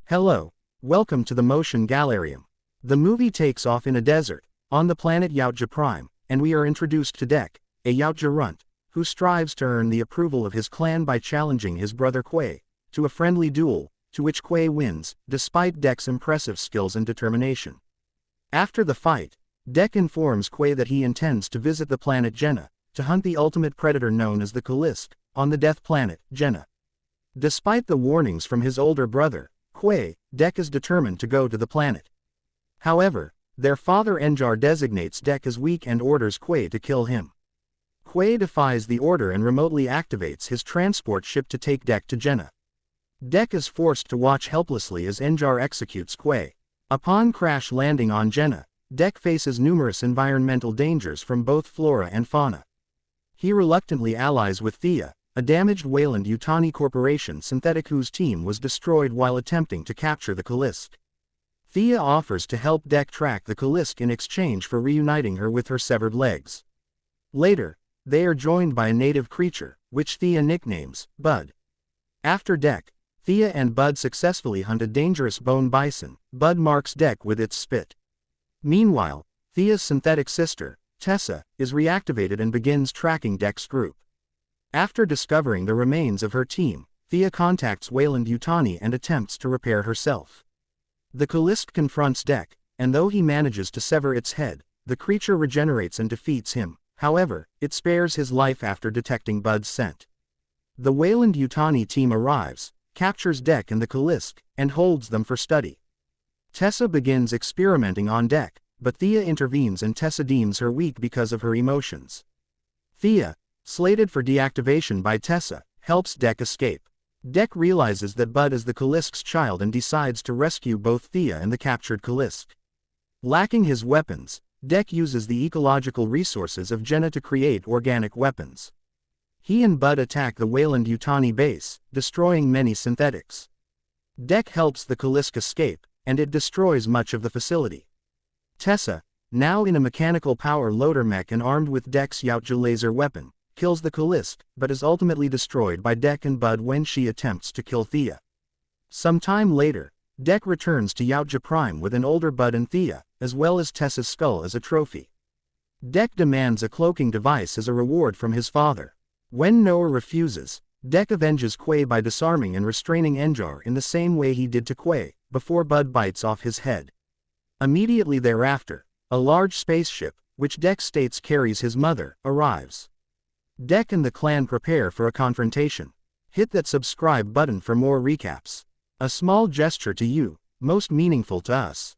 Hello, welcome to the Motion Galerium. The movie takes off in a desert, on the planet Yautja Prime, and we are introduced to Dek, a Yautja runt, who strives to earn the approval of his clan by challenging his brother Quay to a friendly duel, to which Quay wins, despite Dek's impressive skills and determination. After the fight, Dek informs Quay that he intends to visit the planet Genna, to hunt the ultimate predator known as the Callisk, on the death planet, Genna. Despite the warnings from his older brother, Quay, Dek is determined to go to the planet. However, their father Enjar designates Dek as weak and orders Quay to kill him. Quay defies the order and remotely activates his transport ship to take Dek to Genna. Dek is forced to watch helplessly as Enjar executes Quay. Upon crash landing on Genna, Dek faces numerous environmental dangers from both flora and fauna. He reluctantly allies with Thia, a damaged Weyland-Yutani corporation synthetic whose team was destroyed while attempting to capture the Callisk. Thia offers to help Dek track the Callisk in exchange for reuniting her with her severed legs. Later, they are joined by a native creature, which Thia nicknames Bud. After Dek, Thia and Bud successfully hunt a dangerous bone bison. Bud marks Dek with its spit. Meanwhile, Thia's synthetic sister, Tessa, is reactivated and begins tracking Dek's group. After discovering the remains of her team, Thia contacts Weyland-Yutani and attempts to repair herself. The Callisk confronts Dek, and though he manages to sever its head, the creature regenerates and defeats him. However, it spares his life after detecting Bud's scent. The Weyland-Yutani team arrives, captures Dek and the Callisk, and holds them for study. Tessa begins experimenting on Dek, but Thia intervenes and Tessa deems her weak because of her emotions. Thia, slated for deactivation by Tessa, helps Dek escape. Dek realizes that Bud is the Callisk's child and decides to rescue both Thia and the captured Callisk. Lacking his weapons, Dek uses the ecological resources of Genna to create organic weapons. He and Bud attack the Weyland-Yutani base, destroying many synthetics. Dek helps the Callisk escape, and it destroys much of the facility. Tessa, now in a mechanical power loader mech and armed with Dek's Yautja laser weapon, kills the Callisk, but is ultimately destroyed by Dek and Bud when she attempts to kill Thia. Some time later, Dek returns to Yautja Prime with an older Bud and Thia, as well as Tessa's skull as a trophy. Dek demands a cloaking device as a reward from his father. When Noah refuses, Dek avenges Quay by disarming and restraining Enjar in the same way he did to Quay, before Bud bites off his head. Immediately thereafter, a large spaceship, which Dek states carries his mother, arrives. Dek and the clan prepare for a confrontation. Hit that subscribe button for more recaps. A small gesture to you, most meaningful to us.